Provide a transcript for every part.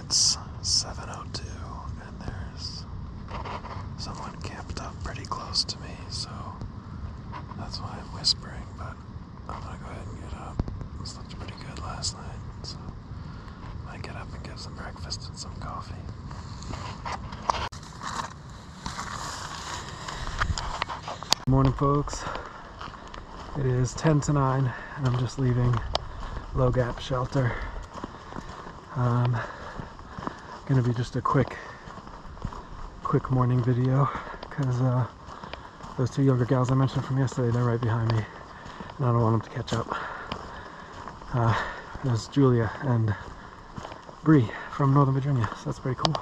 It's 7:02 and there's someone camped up pretty close to me, so that's why I'm whispering, but I'm gonna go ahead and get up. I slept pretty good last night, so I might get up and get some breakfast and some coffee. Good morning, folks. It is 10 to 9 and I'm just leaving Low Gap Shelter. Gonna be just a quick morning video because those two younger gals I mentioned from yesterday, they're right behind me and I don't want them to catch up. There's Julia and Bree from Northern Virginia, so that's pretty cool.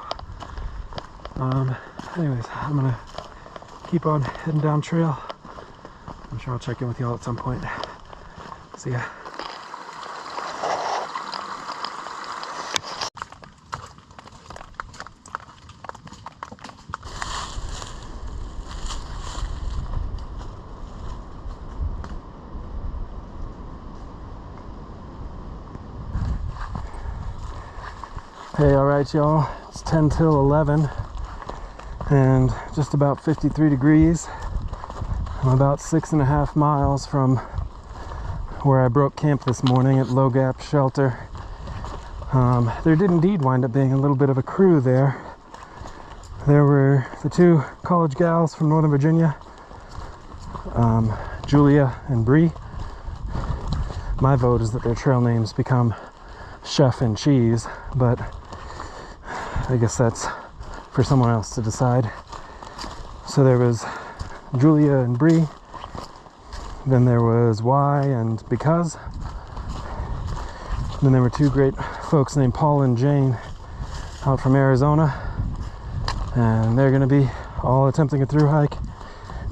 Anyways, I'm gonna keep on heading down trail. I'm sure I'll check in with y'all at some point. See ya. Hey, alright y'all, it's 10 till 11 and just about 53 degrees. I'm about 6.5 miles from where I broke camp this morning at Low Gap Shelter. There did indeed wind up being a little bit of a crew there. There were the two college gals from Northern Virginia, Julia and Bree. My vote is that their trail names become Chef and Cheese, but I guess that's for someone else to decide. So there was Julia and Bree, then there was Y and Because, then there were two great folks named Paul and Jane out from Arizona, and they're going to be all attempting a through hike.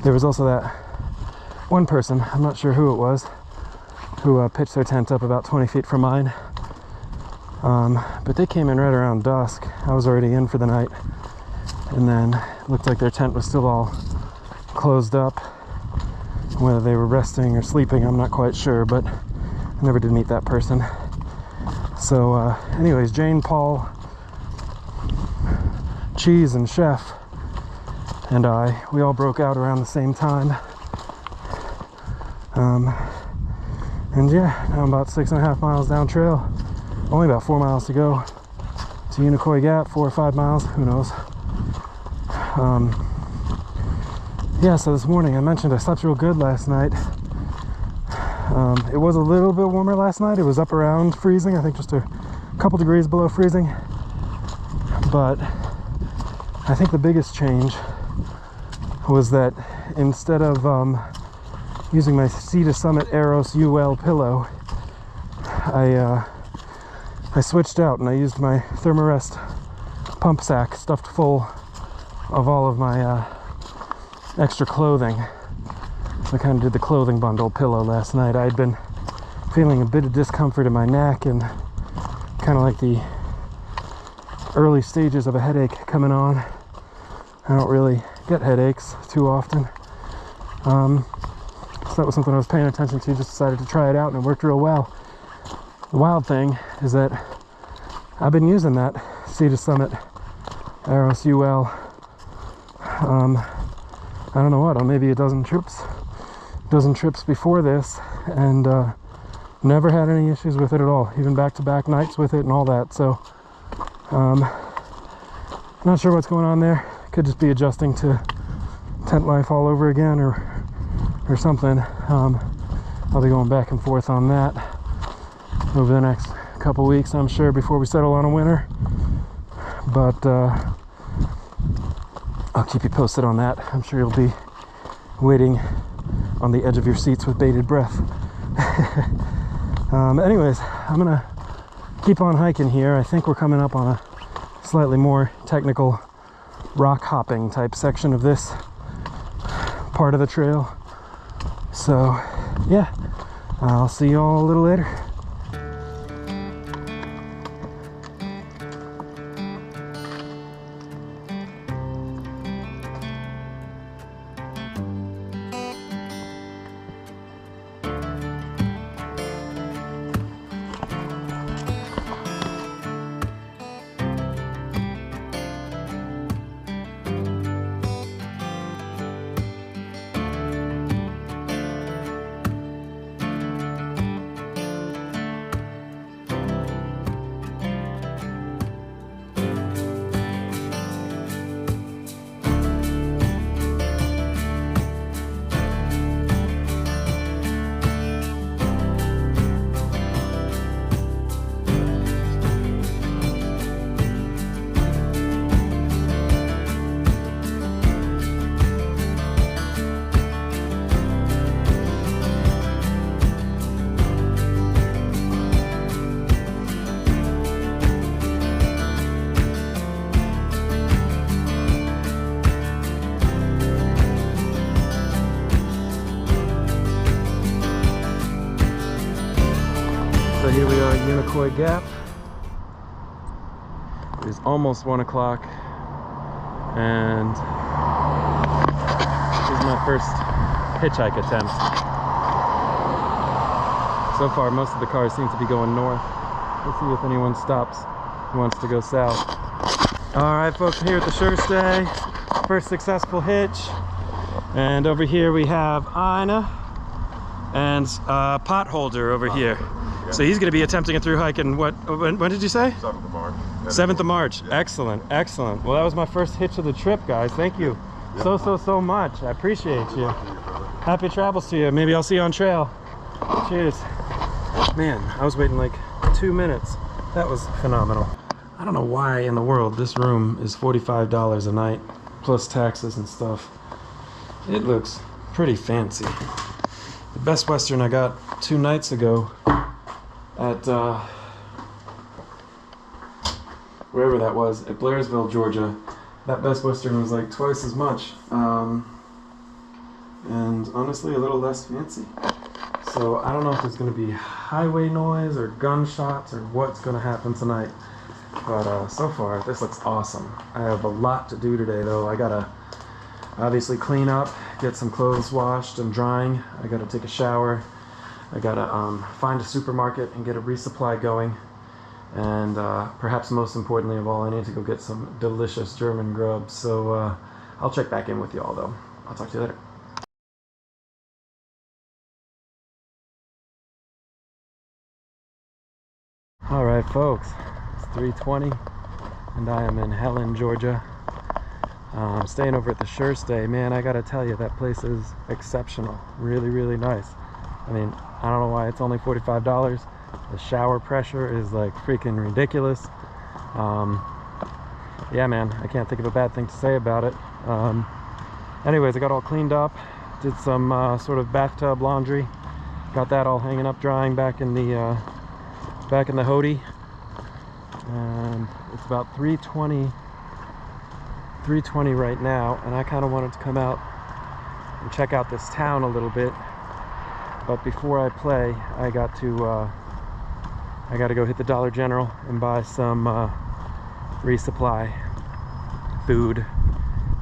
There was also that one person, I'm not sure who it was, who pitched their tent up about 20 feet from mine. But they came in right around dusk. I was already in for the night, and then it looked like their tent was still all closed up. Whether they were resting or sleeping, I'm not quite sure, but I never did meet that person. So anyways, Jane, Paul, Cheese, and Chef and we all broke out around the same time. And yeah, now I'm about 6.5 miles down trail. Only about 4 miles to go to Unicoi Gap, 4 or 5 miles, who knows. Yeah, so this morning I mentioned I slept real good last night. It was a little bit warmer last night. It was up around freezing, I think just a couple degrees below freezing. But I think the biggest change was that instead of using my Sea to Summit Aeros UL pillow, I switched out and I used my Thermarest pump sack stuffed full of all of my extra clothing. So I kind of did the clothing bundle pillow last night. I had been feeling a bit of discomfort in my neck and kind of like the early stages of a headache coming on. I don't really get headaches too often. So that was something I was paying attention to, just decided to try it out and it worked real well. The wild thing is that I've been using that Sea to Summit Aeros UL, I don't know what, maybe a dozen trips before this, and never had any issues with it at all, even back-to-back nights with it and all that. So not sure what's going on there. Could just be adjusting to tent life all over again or something. I'll be going back and forth on that over the next couple weeks, I'm sure, before we settle on a winter. But I'll keep you posted on that. I'm sure you'll be waiting on the edge of your seats with bated breath. Anyways, I'm gonna keep on hiking here. I think we're coming up on a slightly more technical rock hopping type section of this part of the trail. So yeah, I'll see you all a little later. Unicoi Gap. It is almost 1 o'clock, and this is my first hitchhike attempt. So far, most of the cars seem to be going north. Let's see if anyone stops who wants to go south. All right, folks, here at the Chores Day, first successful hitch. And over here we have Ina and Potholder over here. So he's going to be attempting a through hike in when did you say? 7th of March. 7th of March. Yeah. Excellent, excellent. Well, that was my first hitch of the trip, guys. Thank you so much. I appreciate you. Happy travels to you. Maybe I'll see you on trail. Cheers. Man, I was waiting like 2 minutes. That was phenomenal. I don't know why in the world this room is $45 a night, plus taxes and stuff. It looks pretty fancy. The Best Western I got 2 nights ago at wherever that was, at Blairsville, Georgia. That Best Western was like twice as much, and honestly a little less fancy. So I don't know if there's going to be highway noise or gunshots or what's going to happen tonight, but so far this looks awesome. I have a lot to do today though. I gotta obviously clean up, get some clothes washed and drying. I gotta take a shower. I gotta find a supermarket and get a resupply going. And perhaps most importantly of all, I need to go get some delicious German grub. So I'll check back in with you all though. I'll talk to you later. All right, folks, it's 3:20 and I am in Helen, Georgia. I'm staying over at the Chores Day. Man, I gotta tell you, that place is exceptional. Really, really nice. I mean, I don't know why it's only $45. The shower pressure is like freaking ridiculous. Yeah, man, I can't think of a bad thing to say about it. Anyways, I got all cleaned up, did some sort of bathtub laundry, got that all hanging up drying back in the hoodie. And it's about 3:20 right now, and I kind of wanted to come out and check out this town a little bit. But before I play, I got to go hit the Dollar General and buy some resupply food.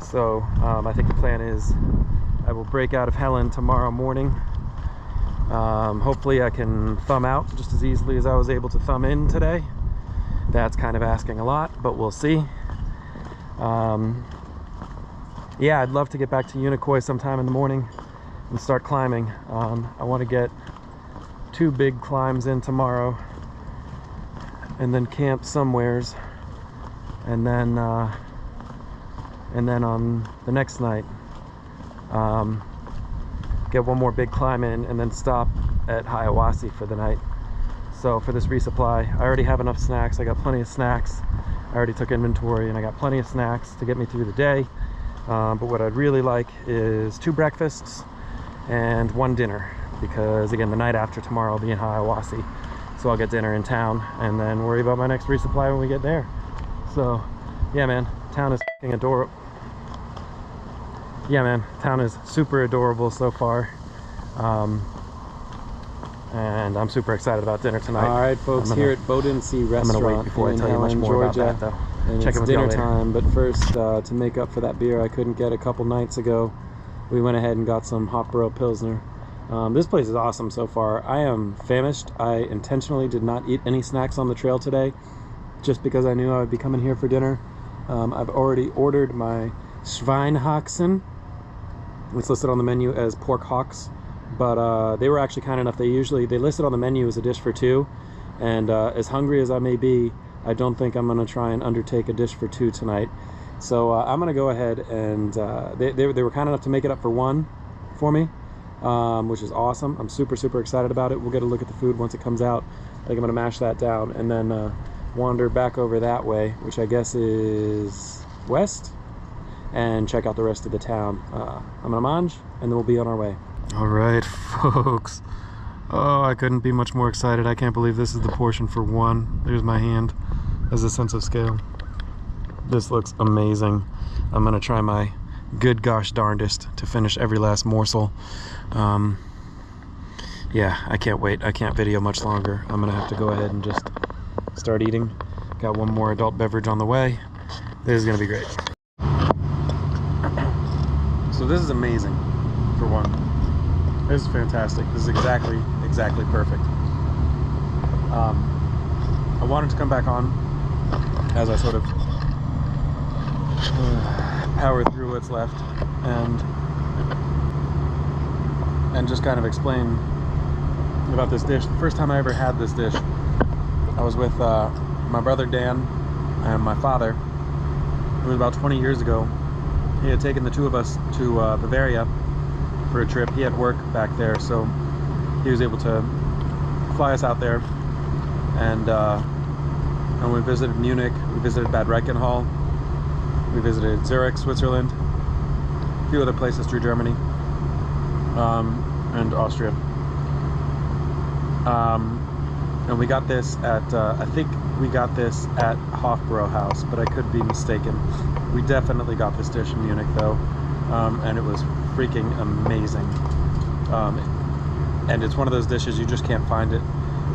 So I think the plan is I will break out of Helen tomorrow morning. Hopefully I can thumb out just as easily as I was able to thumb in today. That's kind of asking a lot, but we'll see. Yeah, I'd love to get back to Unicoi sometime in the morning and start climbing. I want to get 2 big climbs in tomorrow and then camp somewheres, and then on the next night get 1 more big climb in and then stop at Hiawassee for the night. So for this resupply, I already have enough snacks. I got plenty of snacks. I already took inventory and I got plenty of snacks to get me through the day. But what I'd really like is 2 breakfasts and 1 dinner, because again, the night after tomorrow I'll be in Hiawassee. So I'll get dinner in town and then worry about my next resupply when we get there. So yeah, man, town is f***ing adorable. Yeah, man, town is super adorable so far. And I'm super excited about dinner tonight. All right, folks, here at Bowden-Sea Restaurant. I'm gonna wait before I tell you much more about that, though. And Check it's in with dinner y'all later. time, but first, to make up for that beer I couldn't get a couple nights ago, we went ahead and got some Hofbräu Pilsner. This place is awesome so far. I am famished. I intentionally did not eat any snacks on the trail today, just because I knew I would be coming here for dinner. I've already ordered my Schweinehaxen. It's listed on the menu as pork hocks, but they were actually kind enough. They listed on the menu as a dish for 2, and as hungry as I may be, I don't think I'm going to try and undertake a dish for 2 tonight. So I'm going to go ahead and they were kind enough to make it up for 1 for me, which is awesome. I'm super excited about it. We'll get a look at the food once it comes out. I think I'm going to mash that down and then wander back over that way, which I guess is west, and check out the rest of the town. I'm gonna mange and then we'll be on our way. All right, folks. Oh, I couldn't be much more excited. I can't believe this is the portion for 1. There's my hand as a sense of scale. This looks amazing. I'm gonna try my good gosh darndest to finish every last morsel. yeah, I can't wait. I can't video much longer. I'm gonna have to go ahead and just start eating. Got one more adult beverage on the way. This is gonna be great. So this is amazing, for one. This is fantastic. This is exactly perfect. I wanted to come back on as I sort of power through what's left and just kind of explain about this dish. The first time I ever had this dish, I was with my brother Dan and my father. It was about 20 years ago. He had taken the two of us to Bavaria for a trip. He had work back there, so he was able to fly us out there, and we visited Munich, we visited Bad Reichenhall, we visited Zurich, Switzerland, a few other places through Germany, and Austria. And we got this at, I think we got this at Hofbräuhaus, but I could be mistaken. We definitely got this dish in Munich though, and it was freaking amazing. And it's one of those dishes you just can't find it.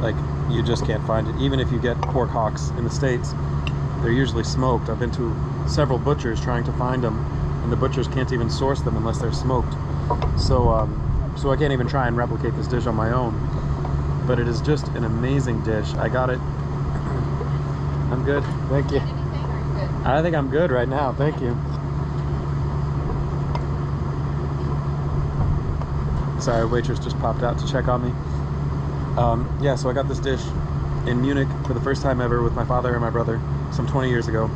Like, you just can't find it. Even if you get pork hocks in the States, they're usually smoked. I've been to several butchers trying to find them, and the butchers can't even source them unless they're smoked. So, so I can't even try and replicate this dish on my own. But it is just an amazing dish. I got it. I'm good. Thank you. I think I'm good right now. Thank you. Sorry, waitress just popped out to check on me. Yeah, so I got this dish in Munich for the first time ever with my father and my brother some 20 years ago.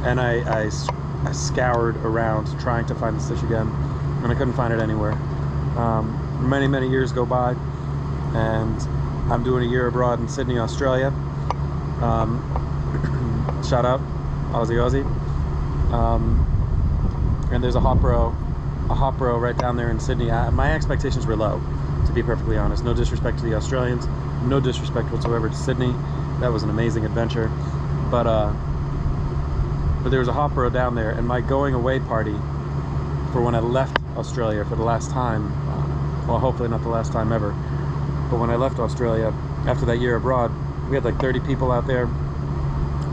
And I scoured around trying to find this dish again, and I couldn't find it anywhere. Many years go by, and I'm doing a year abroad in Sydney, Australia. Shout out, Aussie. And there's a Hofbräu right down there in Sydney. My expectations were low, to be perfectly honest. No disrespect to the Australians, no disrespect whatsoever to Sydney. That was an amazing adventure. But there was a Hofbräu down there, and my going away party for when I left Australia for the last time, well, hopefully not the last time ever, but when I left Australia after that year abroad, we had like 30 people out there.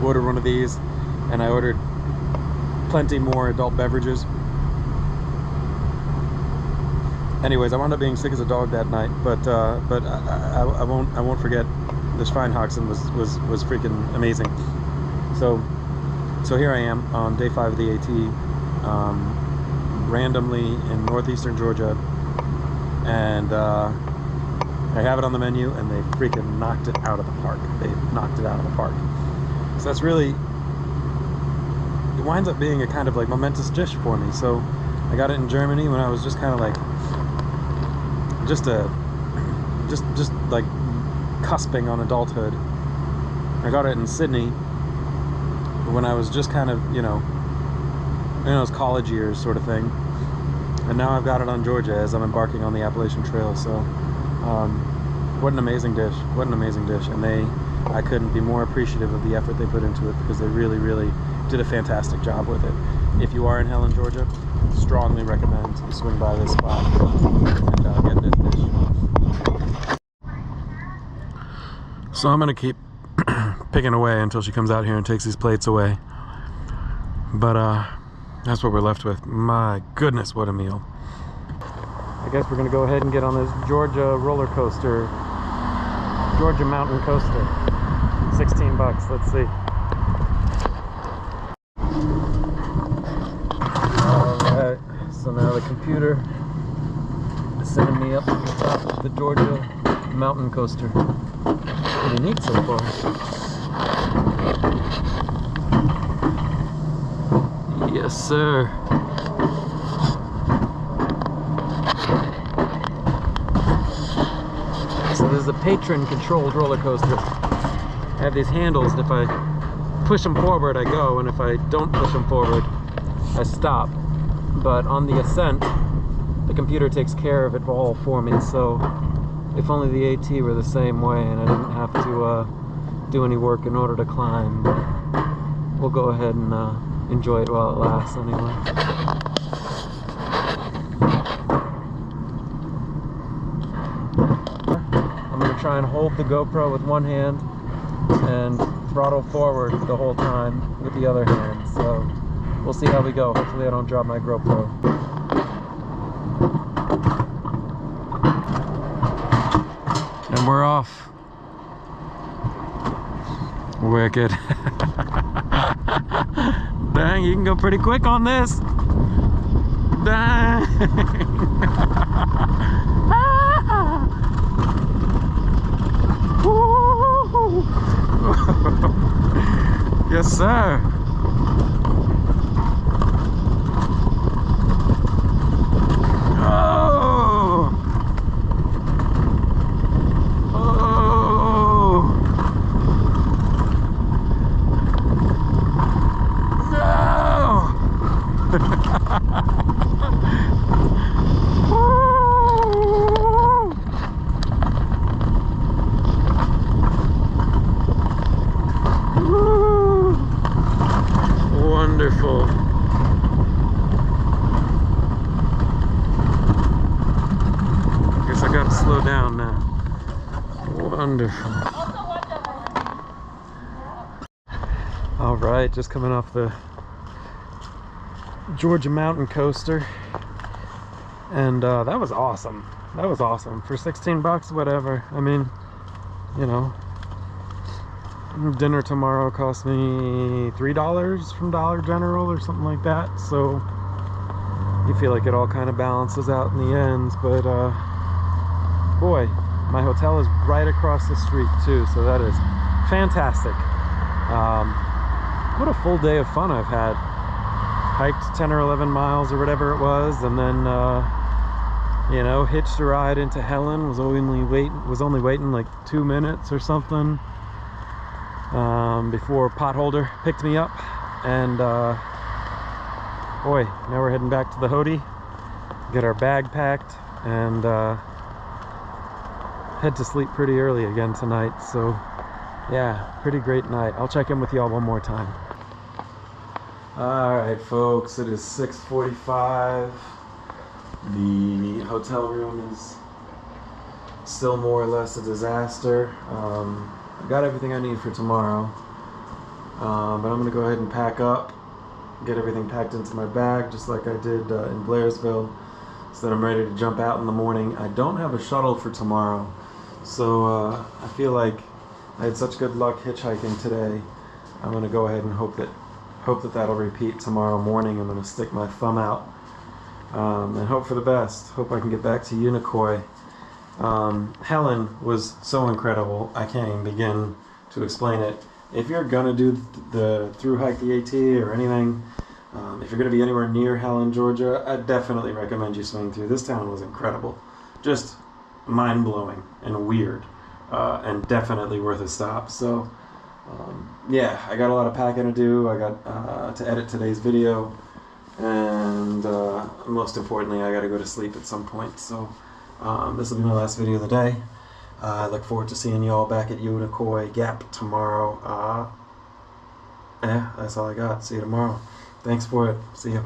Ordered one of these, and I ordered plenty more adult beverages. Anyways, I wound up being sick as a dog that night, but I won't forget this Schweinhaxen was freaking amazing. So here I am on day 5 of the AT, randomly in northeastern Georgia, and I have it on the menu, and they freaking knocked it out of the park. They knocked it out of the park. So that's really, it winds up being a kind of like momentous dish for me. So I got it in Germany when I was just kind of like, just like cusping on adulthood. I got it in Sydney when I was just kind of, you know, those college years sort of thing. And now I've got it on Georgia as I'm embarking on the Appalachian Trail. So what an amazing dish. What an amazing dish. And I couldn't be more appreciative of the effort they put into it, because they really did a fantastic job with it. If you are in Helen, Georgia, strongly recommend you swing by this spot and get this dish. So I'm gonna keep picking away until she comes out here and takes these plates away. But that's what we're left with. My goodness, what a meal. I guess we're gonna go ahead and get on this Georgia roller coaster, Georgia mountain coaster. 16 bucks, let's see. Alright, so now the computer is sending me up to the top of the Georgia mountain coaster. Pretty neat so far. Yes, sir. So this is a patron-controlled roller coaster. I have these handles, and if I push them forward, I go, and if I don't push them forward, I stop. But on the ascent, the computer takes care of it all for me, so if only the AT were the same way and I didn't have to do any work in order to climb. But we'll go ahead and enjoy it while it lasts anyway. try and hold the GoPro with one hand and throttle forward the whole time with the other hand. So we'll see how we go. Hopefully I don't drop my GoPro. And we're off. Wicked. Dang, you can go pretty quick on this. Dang. Yes, sir. Oh. Oh. Wonderful. Guess I gotta slow down now. Wonderful. All right, just coming off the Georgia mountain coaster, and that was awesome. That was awesome for 16 bucks, whatever. I mean, you know, dinner tomorrow cost me $3 from Dollar General or something like that, so you feel like it all kind of balances out in the end. But boy, my hotel is right across the street too, so that is fantastic. What a full day of fun I've had. Hiked 10 or 11 miles or whatever it was, and then you know, hitched a ride into Helen. Was only waiting like 2 minutes or something before Potholder picked me up, and boy, now we're heading back to the Hody, get our bag packed, and head to sleep pretty early again tonight. So yeah, pretty great night. I'll check in with y'all one more time. All right, folks, it is 6:45. The hotel room is still more or less a disaster. I got everything I need for tomorrow, but I'm gonna go ahead and pack up, get everything packed into my bag just like I did in Blairsville, so that I'm ready to jump out in the morning. I don't have a shuttle for tomorrow, so I feel like I had such good luck hitchhiking today. I'm gonna go ahead and hope that that'll repeat tomorrow morning. I'm gonna stick my thumb out and hope for the best. Hope I can get back to Unicoi. Helen was so incredible, I can't even begin to explain it. If you're gonna do the thru-hike, the AT, or anything, if you're gonna be anywhere near Helen, Georgia, I definitely recommend you swing through. This town was incredible, just mind-blowing and weird, and definitely worth a stop. So yeah, I got a lot of packing to do. I got to edit today's video, and most importantly, I got to go to sleep at some point. So this will be my last video of the day. I look forward to seeing you all back at Unicoi Gap tomorrow. Yeah, that's all I got. See you tomorrow. Thanks for it. See you.